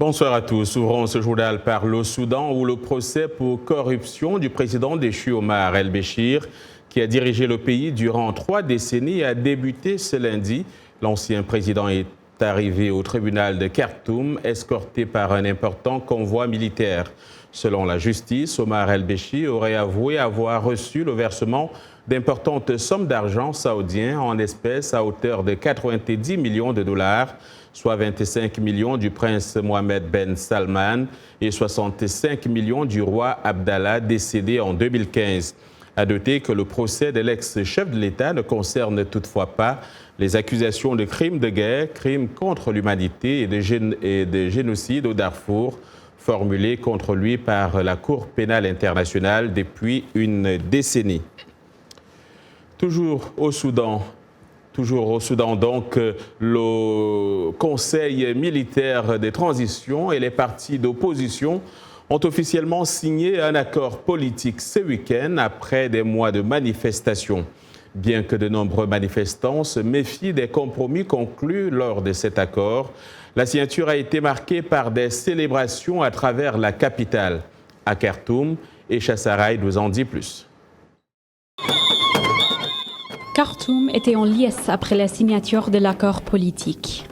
Bonsoir à tous. Ouvrons ce journal par le Soudan où le procès pour corruption du président déchu Omar el-Béchir, qui a dirigé le pays durant 3 décennies, a débuté ce lundi. L'ancien président est arrivé au tribunal de Khartoum, escorté par un important convoi militaire. Selon la justice, Omar el-Béchir aurait avoué avoir reçu le versement d'importantes sommes d'argent saoudien en espèces à hauteur de 90 millions de dollars, soit 25 millions du prince Mohammed Ben Salman et 65 millions du roi Abdallah décédé en 2015. À noter que le procès de l'ex-chef de l'État ne concerne toutefois pas les accusations de crimes de guerre, crimes contre l'humanité et de génocide au Darfour, formulées contre lui par la Cour pénale internationale depuis une décennie. Toujours au Soudan, donc, le Conseil militaire de transition et les partis d'opposition ont officiellement signé un accord politique ce week-end après des mois de manifestations. Bien que de nombreux manifestants se méfient des compromis conclus lors de cet accord, la signature a été marquée par des célébrations à travers la capitale. À Khartoum, Echa Sarai nous en dit plus. Khartoum était en liesse après la signature de l'accord politique.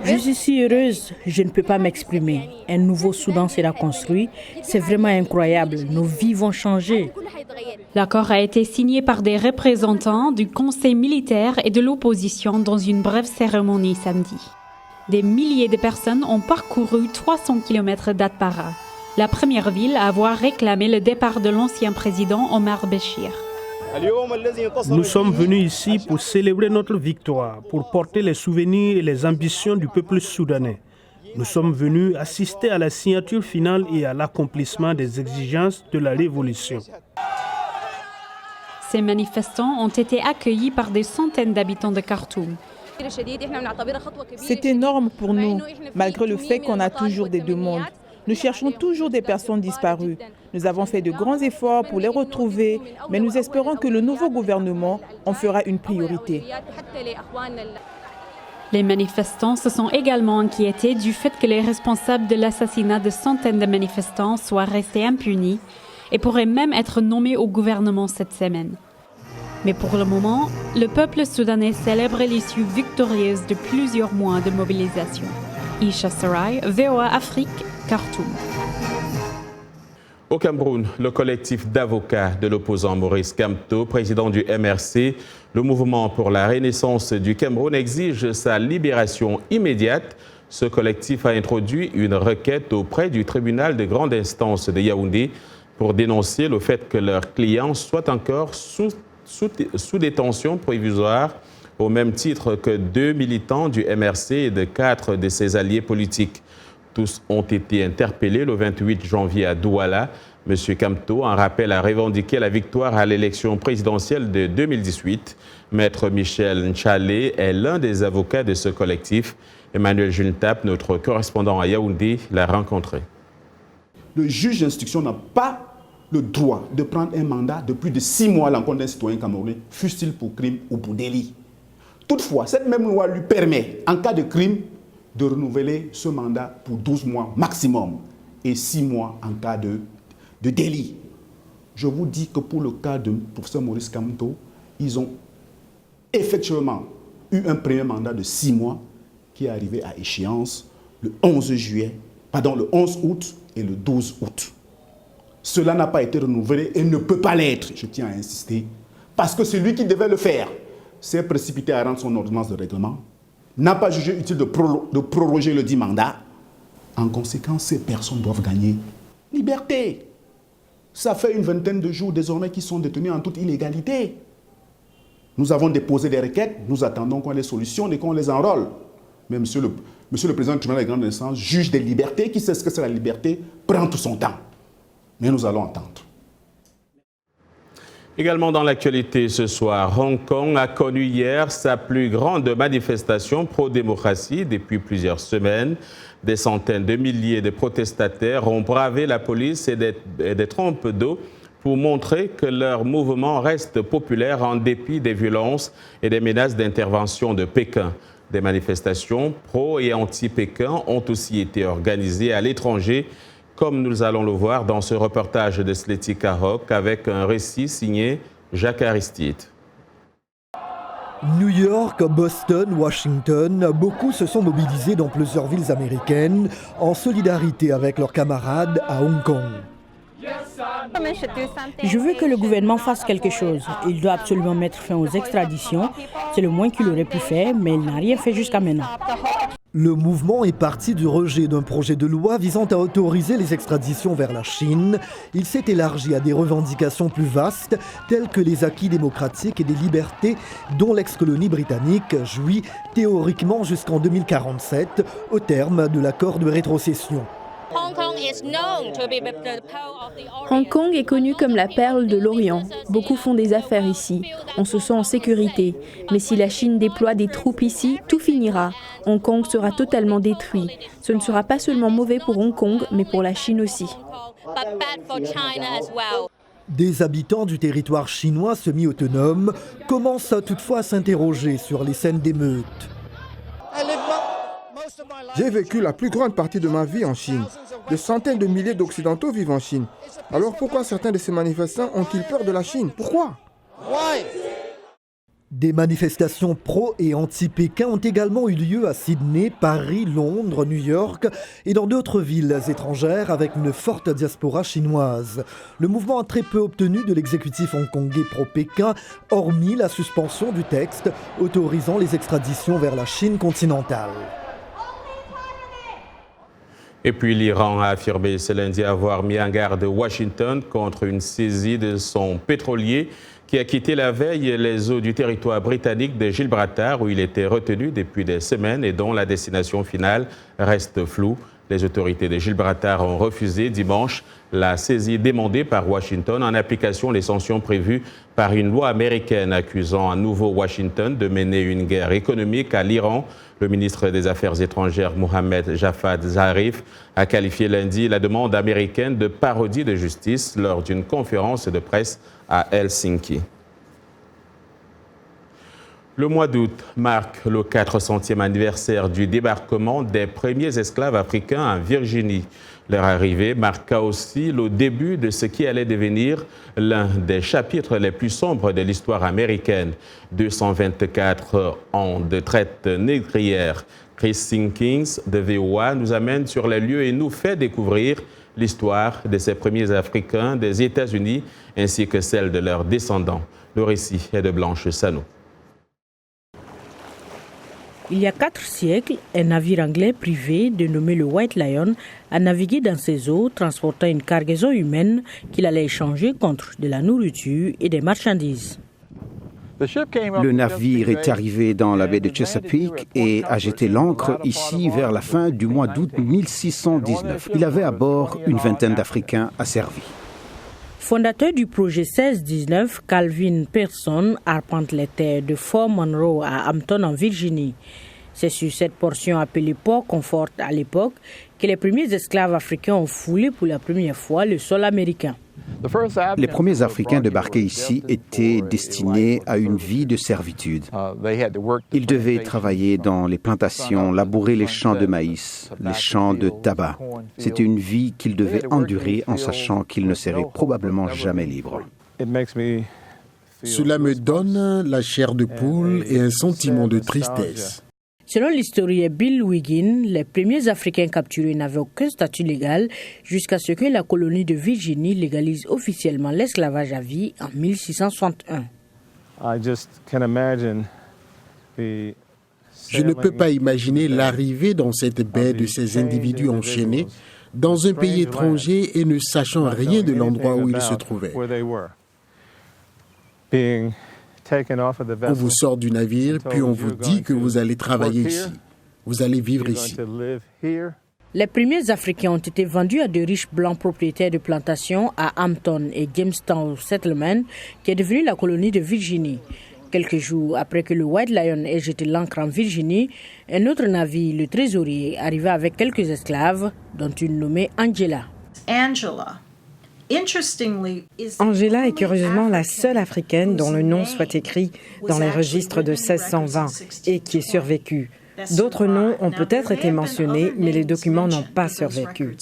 Je suis si heureuse, je ne peux pas m'exprimer. Un nouveau Soudan sera construit, c'est vraiment incroyable, nos vies vont changer. L'accord a été signé par des représentants du conseil militaire et de l'opposition dans une brève cérémonie samedi. Des milliers de personnes ont parcouru 300 km d'Atbara, la première ville à avoir réclamé le départ de l'ancien président Omar Béchir. Nous sommes venus ici pour célébrer notre victoire, pour porter les souvenirs et les ambitions du peuple soudanais. Nous sommes venus assister à la signature finale et à l'accomplissement des exigences de la révolution. Ces manifestants ont été accueillis par des centaines d'habitants de Khartoum. C'est énorme pour nous, malgré le fait qu'on a toujours des demandes. Nous cherchons toujours des personnes disparues. Nous avons fait de grands efforts pour les retrouver, mais nous espérons que le nouveau gouvernement en fera une priorité. Les manifestants se sont également inquiétés du fait que les responsables de l'assassinat de centaines de manifestants soient restés impunis et pourraient même être nommés au gouvernement cette semaine. Mais pour le moment, le peuple soudanais célèbre l'issue victorieuse de plusieurs mois de mobilisation. Isha Sarai, VOA Afrique, Khartoum. Au Cameroun, le collectif d'avocats de l'opposant Maurice Kamto, président du MRC, le mouvement pour la renaissance du Cameroun, exige sa libération immédiate. Ce collectif a introduit une requête auprès du tribunal de grande instance de Yaoundé pour dénoncer le fait que leurs clients soient encore sous détention provisoire, au même titre que 2 militants du MRC et de 4 de ses alliés politiques. Tous ont été interpellés le 28 janvier à Douala. M. Kamto, en rappel, a revendiqué la victoire à l'élection présidentielle de 2018. Maître Michel Nchalé est l'un des avocats de ce collectif. Emmanuel Juntap, notre correspondant à Yaoundé, l'a rencontré. Le juge d'instruction n'a pas le droit de prendre un mandat de plus de 6 mois à l'encontre d'un citoyen camerounais, fût-il pour crime ou pour délit. Toutefois, cette même loi lui permet, en cas de crime, de renouveler ce mandat pour 12 mois maximum et 6 mois en cas de délit. Je vous dis que pour le cas de professeur Maurice Kamto, ils ont effectivement eu un premier mandat de 6 mois qui est arrivé à échéance le 11 août et le 12 août. Cela n'a pas été renouvelé et ne peut pas l'être, je tiens à insister, parce que celui qui devait le faire s'est précipité à rendre son ordonnance de règlement, n'a pas jugé utile de proroger le dit mandat. En conséquence, ces personnes doivent gagner liberté. Ça fait une vingtaine de jours désormais qu'ils sont détenus en toute illégalité. Nous avons déposé des requêtes, nous attendons qu'on les solutionne et qu'on les enrôle. Mais monsieur le président du tribunal de grande instance, juge des libertés, qui sait ce que c'est la liberté, prend tout son temps. Mais nous allons attendre. Également dans l'actualité ce soir, Hong Kong a connu hier sa plus grande manifestation pro-démocratie depuis plusieurs semaines. Des centaines de milliers de protestataires ont bravé la police et des trompes d'eau pour montrer que leur mouvement reste populaire en dépit des violences et des menaces d'intervention de Pékin. Des manifestations pro- et anti-Pékin ont aussi été organisées à l'étranger, comme nous allons le voir dans ce reportage de Sléty Karok avec un récit signé Jacques Aristide. New York, Boston, Washington, beaucoup se sont mobilisés dans plusieurs villes américaines en solidarité avec leurs camarades à Hong Kong. Je veux que le gouvernement fasse quelque chose. Il doit absolument mettre fin aux extraditions. C'est le moins qu'il aurait pu faire, mais il n'a rien fait jusqu'à maintenant. Le mouvement est parti du rejet d'un projet de loi visant à autoriser les extraditions vers la Chine. Il s'est élargi à des revendications plus vastes, telles que les acquis démocratiques et des libertés dont l'ex-colonie britannique jouit théoriquement jusqu'en 2047, au terme de l'accord de rétrocession. Hong Kong est connu comme la perle de l'Orient. Beaucoup font des affaires ici. On se sent en sécurité. Mais si la Chine déploie des troupes ici, tout finira. Hong Kong sera totalement détruit. Ce ne sera pas seulement mauvais pour Hong Kong, mais pour la Chine aussi. Des habitants du territoire chinois semi-autonome commencent toutefois à s'interroger sur les scènes d'émeutes. J'ai vécu la plus grande partie de ma vie en Chine. Des centaines de milliers d'Occidentaux vivent en Chine. Alors pourquoi certains de ces manifestants ont-ils peur de la Chine? Pourquoi? Des manifestations pro- et anti-Pékin ont également eu lieu à Sydney, Paris, Londres, New York et dans d'autres villes étrangères avec une forte diaspora chinoise. Le mouvement a très peu obtenu de l'exécutif hongkongais pro-Pékin, hormis la suspension du texte autorisant les extraditions vers la Chine continentale. Et puis l'Iran a affirmé ce lundi avoir mis en garde Washington contre une saisie de son pétrolier qui a quitté la veille les eaux du territoire britannique de Gibraltar où il était retenu depuis des semaines et dont la destination finale reste floue. Les autorités de Gibraltar ont refusé dimanche la saisie demandée par Washington en application des sanctions prévues par une loi américaine accusant à nouveau Washington de mener une guerre économique à l'Iran. Le ministre des Affaires étrangères Mohammad Javad Zarif a qualifié lundi la demande américaine de parodie de justice lors d'une conférence de presse à Helsinki. Le mois d'août marque le 400e anniversaire du débarquement des premiers esclaves africains en Virginie. Leur arrivée marqua aussi le début de ce qui allait devenir l'un des chapitres les plus sombres de l'histoire américaine. 224 ans de traite négrière. Christine Kings de VOA nous amène sur les lieux et nous fait découvrir l'histoire de ces premiers Africains des États-Unis ainsi que celle de leurs descendants. Le récit est de Blanche Sano. Il y a 4 siècles, un navire anglais privé dénommé le White Lion a navigué dans ces eaux transportant une cargaison humaine qu'il allait échanger contre de la nourriture et des marchandises. Le navire est arrivé dans la baie de Chesapeake et a jeté l'ancre ici vers la fin du mois d'août 1619. Il avait à bord une vingtaine d'Africains asservis. Fondateur du projet 1619, Calvin Pearson arpente les terres de Fort Monroe à Hampton en Virginie. C'est sur cette portion appelée Port Comfort à l'époque que les premiers esclaves africains ont foulé pour la première fois le sol américain. Les premiers Africains débarqués ici étaient destinés à une vie de servitude. Ils devaient travailler dans les plantations, labourer les champs de maïs, les champs de tabac. C'était une vie qu'ils devaient endurer en sachant qu'ils ne seraient probablement jamais libres. Cela me donne la chair de poule et un sentiment de tristesse. Selon l'historien Bill Wiggin, les premiers Africains capturés n'avaient aucun statut légal jusqu'à ce que la colonie de Virginie légalise officiellement l'esclavage à vie en 1661. Je ne peux pas imaginer l'arrivée dans cette baie de ces individus enchaînés dans un pays étranger et ne sachant rien de l'endroit où ils se trouvaient. On vous sort du navire, puis on vous dit que vous allez travailler ici. Vous allez vivre ici. Les premiers Africains ont été vendus à de riches blancs propriétaires de plantations à Hampton et Jamestown Settlement, qui est devenu la colonie de Virginie. Quelques jours après que le White Lion ait jeté l'ancre en Virginie, un autre navire, le Trésorier, arriva avec quelques esclaves, dont une nommée Angela. Angela est curieusement la seule africaine dont le nom soit écrit dans les registres de 1620 et qui ait survécu. D'autres noms ont peut-être été mentionnés, mais les documents n'ont pas survécu.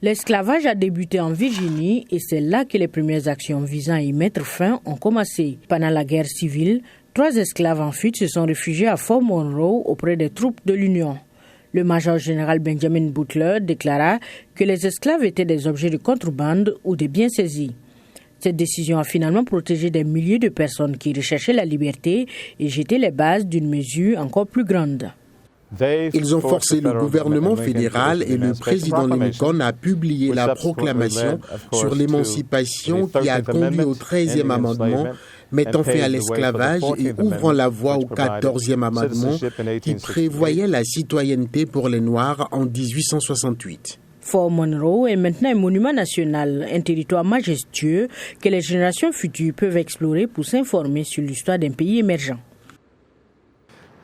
L'esclavage a débuté en Virginie et c'est là que les premières actions visant à y mettre fin ont commencé. Pendant la guerre civile, 3 esclaves en fuite se sont réfugiés à Fort Monroe auprès des troupes de l'Union. Le major général Benjamin Butler déclara que les esclaves étaient des objets de contrebande ou des biens saisis. Cette décision a finalement protégé des milliers de personnes qui recherchaient la liberté et jeté les bases d'une mesure encore plus grande. Ils ont forcé le gouvernement fédéral et le président Lincoln à publier la proclamation sur l'émancipation qui a conduit au 13e amendement, mettant fin à l'esclavage et ouvrant la voie au 14e amendement qui prévoyait la citoyenneté pour les Noirs en 1868. Fort Monroe est maintenant un monument national, un territoire majestueux que les générations futures peuvent explorer pour s'informer sur l'histoire d'un pays émergent.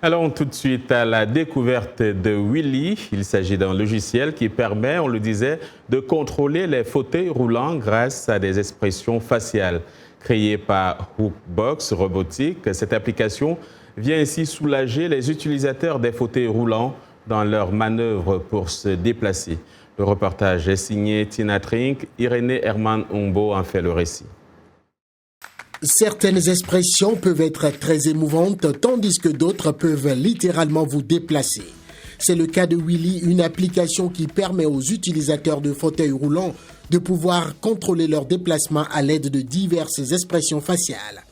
Allons tout de suite à la découverte de Willy. Il s'agit d'un logiciel qui permet, on le disait, de contrôler les fauteuils roulants grâce à des expressions faciales. Créée par Hookbox Robotics, cette application vient ainsi soulager les utilisateurs des fauteuils roulants dans leurs manœuvres pour se déplacer. Le reportage est signé Tina Trink. Irénée Herman-Umbo en fait le récit. Certaines expressions peuvent être très émouvantes, tandis que d'autres peuvent littéralement vous déplacer. C'est le cas de Willy, une application qui permet aux utilisateurs de fauteuils roulants de pouvoir contrôler leur déplacement à l'aide de diverses expressions faciales.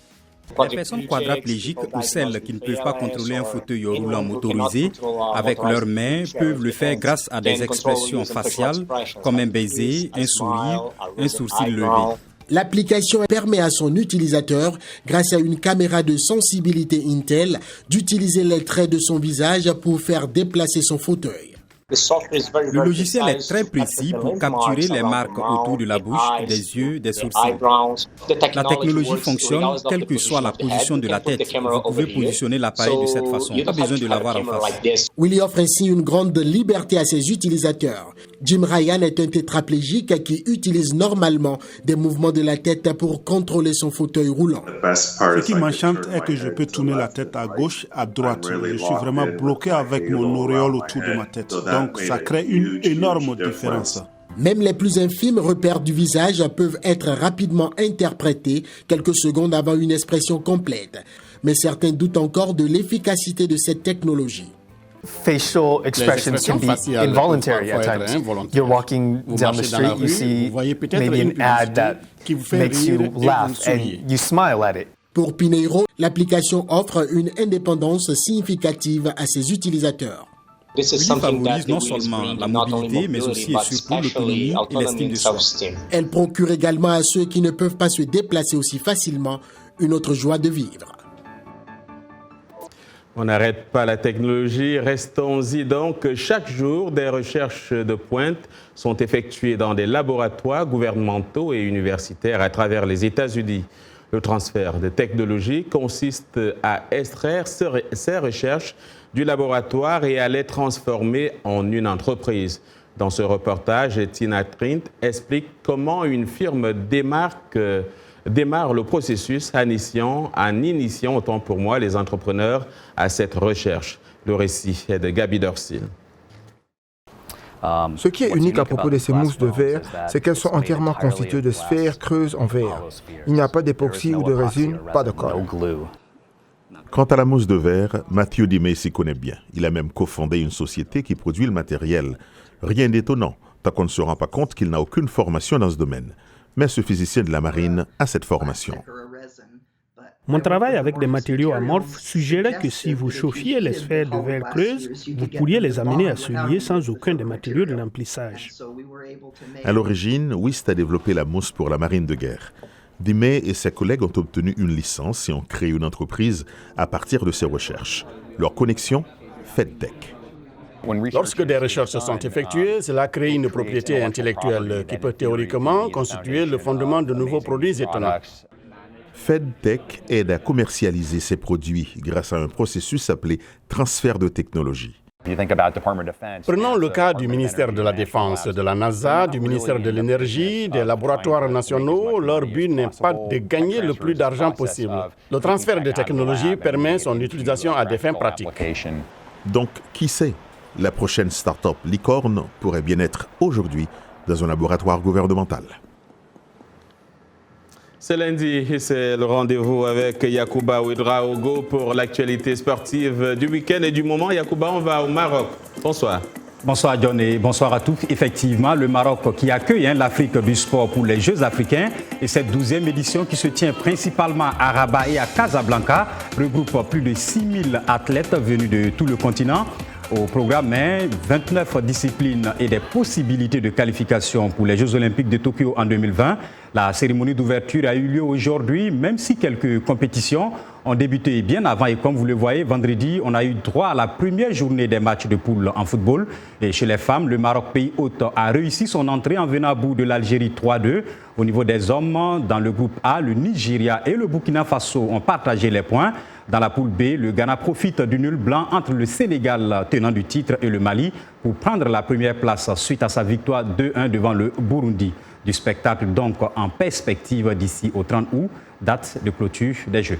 Les personnes quadraplégiques ou celles qui ne peuvent pas contrôler un fauteuil roulant motorisé avec leurs mains peuvent le faire grâce à des expressions faciales comme un baiser, un sourire, un sourcil levé. L'application permet à son utilisateur, grâce à une caméra de sensibilité Intel, d'utiliser les traits de son visage pour faire déplacer son fauteuil. Le logiciel est très précis pour capturer les marques autour de la bouche, des yeux, des sourcils. La technologie fonctionne quelle que soit la position de la tête. Vous pouvez positionner l'appareil de cette façon, pas besoin de l'avoir en face. Willy offre ainsi une grande liberté à ses utilisateurs. Jim Ryan est un tétraplégique qui utilise normalement des mouvements de la tête pour contrôler son fauteuil roulant. Ce qui m'enchante est que je peux tourner la tête à gauche, à droite. Je suis vraiment bloqué avec mon auréole autour de ma tête. Donc ça crée une énorme différence. Même les plus infimes repères du visage peuvent être rapidement interprétés quelques secondes avant une expression complète. Mais certains doutent encore de l'efficacité de cette technologie. Facial expressions can be involuntary at times. You're walking down the street, you see maybe an ad that makes you laugh and you smile at it. Pour Pineiro, l'application offre une indépendance significative à ses utilisateurs. Willy favorise non seulement la mobilité, mais aussi et surtout l'autonomie et l'estime de soi. Elle procure également à ceux qui ne peuvent pas se déplacer aussi facilement une autre joie de vivre. On n'arrête pas la technologie, restons-y donc. Chaque jour, des recherches de pointe sont effectuées dans des laboratoires gouvernementaux et universitaires à travers les États-Unis. Le transfert de technologie consiste à extraire ces recherches du laboratoire et à les transformer en une entreprise. Dans ce reportage, Tina Trint explique comment une firme démarre le processus en initiant, autant pour moi, les entrepreneurs à cette recherche. Le récit est de Gabi Dorsil. Ce qui est unique à propos de ces mousses de verre, c'est qu'elles sont entièrement constituées de sphères creuses en verre. Il n'y a pas d'époxy ou de résine, pas de colle. Quant à la mousse de verre, Matthew Dimay s'y connaît bien. Il a même cofondé une société qui produit le matériel. Rien d'étonnant, tant qu'on ne se rend pas compte qu'il n'a aucune formation dans ce domaine. Mais ce physicien de la marine a cette formation. Mon travail avec des matériaux amorphes suggérait que si vous chauffiez les sphères de verre creuses, vous pourriez les amener à se lier sans aucun des matériaux de l'emplissage. À l'origine, WIST a développé la mousse pour la marine de guerre. Dimay et ses collègues ont obtenu une licence et ont créé une entreprise à partir de ces recherches. Leur connexion, FedTech. Lorsque des recherches sont effectuées, cela crée une propriété intellectuelle qui peut théoriquement constituer le fondement de nouveaux produits étonnants. FedTech aide à commercialiser ces produits grâce à un processus appelé transfert de technologie. Prenons le cas du ministère de la Défense, de la NASA, du ministère de l'Énergie, des laboratoires nationaux. Leur but n'est pas de gagner le plus d'argent possible. Le transfert de technologies permet son utilisation à des fins pratiques. Donc, qui sait? La prochaine start-up licorne pourrait bien être aujourd'hui dans un laboratoire gouvernemental. C'est lundi et c'est le rendez-vous avec Yacouba Ouedraogo pour l'actualité sportive du week-end et du moment. Yacouba, on va au Maroc. Bonsoir. Bonsoir John et bonsoir à tous. Effectivement, le Maroc qui accueille l'Afrique du sport pour les Jeux africains et cette 12e édition qui se tient principalement à Rabat et à Casablanca regroupe plus de 6000 athlètes venus de tout le continent. Au programme, 29 disciplines et des possibilités de qualification pour les Jeux Olympiques de Tokyo en 2020. La cérémonie d'ouverture a eu lieu aujourd'hui, même si quelques compétitions ont débuté bien avant. Et comme vous le voyez, vendredi, on a eu droit à la première journée des matchs de poule en football. Et chez les femmes, le Maroc, pays hôte, a réussi son entrée en venant à bout de l'Algérie 3-2. Au niveau des hommes, dans le groupe A, le Nigeria et le Burkina Faso ont partagé les points. Dans la poule B, le Ghana profite du nul blanc entre le Sénégal, tenant du titre, et le Mali pour prendre la première place suite à sa victoire 2-1 devant le Burundi. Du spectacle donc en perspective d'ici au 30 août, date de clôture des Jeux.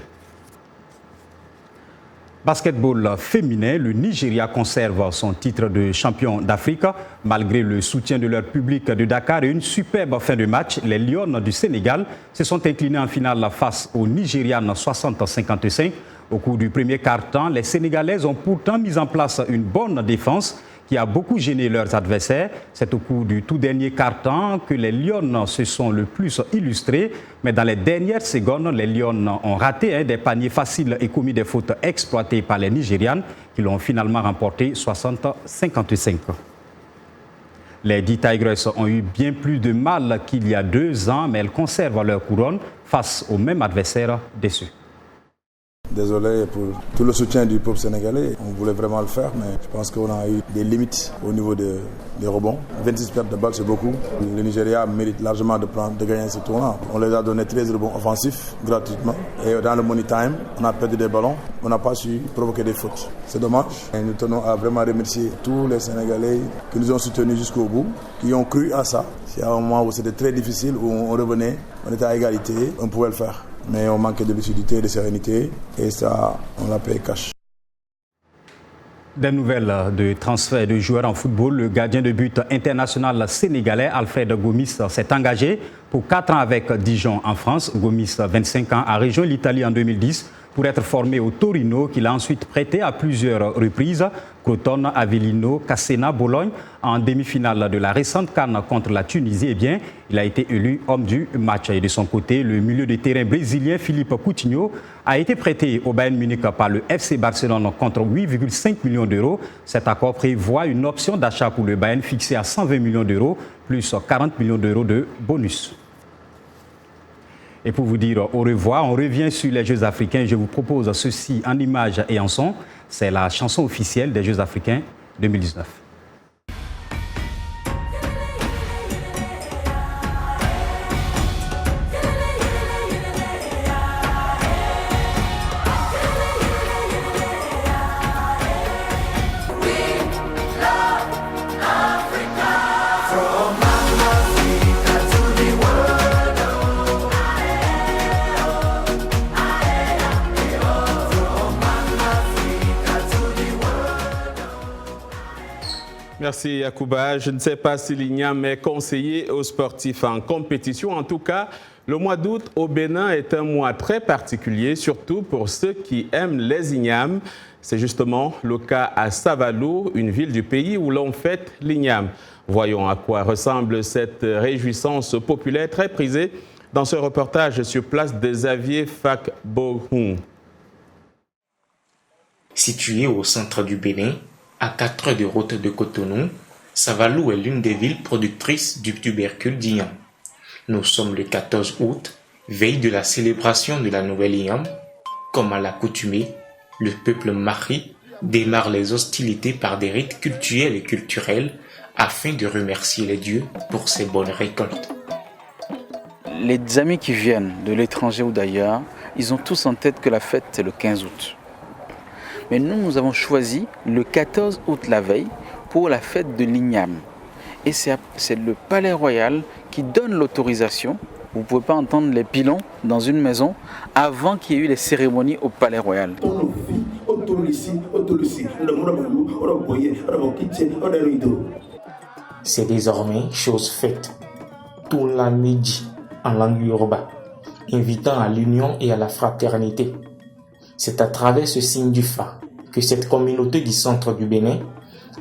Basketball féminin, le Nigeria conserve son titre de champion d'Afrique. Malgré le soutien de leur public de Dakar et une superbe fin de match, les Lions du Sénégal se sont inclinés en finale face aux Nigérianes 60-55. Au cours du premier quart-temps, les Sénégalaises ont pourtant mis en place une bonne défense qui a beaucoup gêné leurs adversaires. C'est au cours du tout dernier quart-temps que les Lions se sont le plus illustrés. Mais dans les dernières secondes, les Lions ont raté des paniers faciles et commis des fautes exploitées par les Nigérianes qui l'ont finalement remporté 60-55. Les 10 Tigers ont eu bien plus de mal qu'il y a 2 ans, mais elles conservent leur couronne face au même adversaire déçu. Désolé pour tout le soutien du peuple sénégalais. On voulait vraiment le faire, mais je pense qu'on a eu des limites au niveau des rebonds. 26 pertes de balles, c'est beaucoup. Le Nigeria mérite largement de gagner ce tournoi. On les a donné 13 rebonds offensifs gratuitement. Et dans le money time, on a perdu des ballons. On n'a pas su provoquer des fautes. C'est dommage. Et nous tenons à vraiment remercier tous les Sénégalais qui nous ont soutenus jusqu'au bout, qui ont cru à ça. C'est un moment où c'était très difficile, où on revenait, on était à égalité, on pouvait le faire. Mais on manquait de lucidité et de sérénité, et ça, on l'a payé cash. Des nouvelles de transfert de joueurs en football. Le gardien de but international sénégalais Alfred Gomis s'est engagé pour 4 ans avec Dijon en France. Gomis, 25 ans, a rejoint l'Italie en 2010 pour être formé au Torino, qu'il a ensuite prêté à plusieurs reprises. Crotone, Avellino, Cassena, Bologne. En demi-finale de la récente CAN contre la Tunisie, eh bien, il a été élu homme du match. Et de son côté, le milieu de terrain brésilien Philippe Coutinho a été prêté au Bayern Munich par le FC Barcelone contre 8,5 millions d'euros. Cet accord prévoit une option d'achat pour le Bayern fixée à 120 millions d'euros, plus 40 millions d'euros de bonus. Et pour vous dire au revoir, on revient sur les Jeux africains. Je vous propose ceci en images et en son. C'est la chanson officielle des Jeux africains 2019. Merci Yacouba. Je ne sais pas si l'INIAM est conseiller aux sportifs en compétition. En tout cas, le mois d'août au Bénin est un mois très particulier, surtout pour ceux qui aiment les INIAM. C'est justement le cas à Savalou, une ville du pays où l'on fête l'INIAM. Voyons à quoi ressemble cette réjouissance populaire très prisée dans ce reportage sur place de Xavier Fakbohun. Situé au centre du Bénin, à 4 heures de route de Cotonou, Savalou est l'une des villes productrices du tubercule d'Iam. Nous sommes le 14 août, veille de la célébration de la nouvelle Iam. Comme à l'accoutumée, le peuple Mari démarre les hostilités par des rites cultuels et culturels afin de remercier les dieux pour ces bonnes récoltes. Les amis qui viennent de l'étranger ou d'ailleurs, ils ont tous en tête que la fête c'est le 15 août. Mais nous avons choisi le 14 août la veille pour la fête de l'Igname. Et c'est le Palais Royal qui donne l'autorisation. Vous ne pouvez pas entendre les pilons dans une maison avant qu'il y ait eu les cérémonies au Palais Royal. C'est désormais chose faite. Tula Midi en langue yoruba, invitant à l'union et à la fraternité. C'est à travers ce signe du phare que cette communauté du centre du Bénin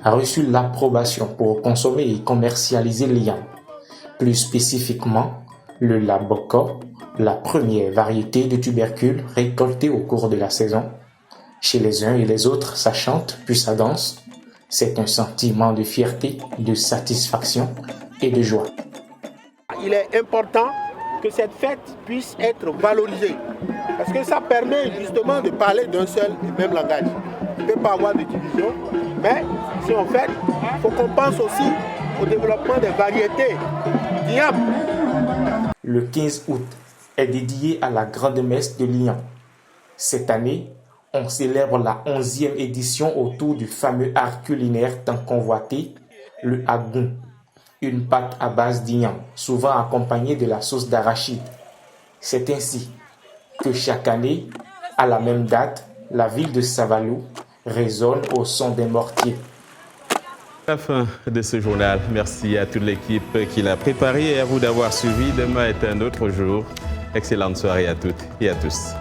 a reçu l'approbation pour consommer et commercialiser le yam. Plus spécifiquement, le laboko, la première variété de tubercules récoltée au cours de la saison. Chez les uns et les autres, ça chante puis ça danse. C'est un sentiment de fierté, de satisfaction et de joie. Il est important que cette fête puisse être valorisée parce que ça permet justement de parler d'un seul et même langage. Il ne peut pas avoir de division, mais si on fait, il faut qu'on pense aussi au développement des variétés d'Iam. Le 15 août est dédié à la grande messe de Lyon. Cette année, on célèbre la 11e édition autour du fameux art culinaire tant convoité, le agoun, une pâte à base d'igname, souvent accompagnée de la sauce d'arachide. C'est ainsi que chaque année, à la même date, la ville de Savalou résonne au son des mortiers. La fin de ce journal. Merci à toute l'équipe qui l'a préparé et à vous d'avoir suivi. Demain est un autre jour. Excellente soirée à toutes et à tous.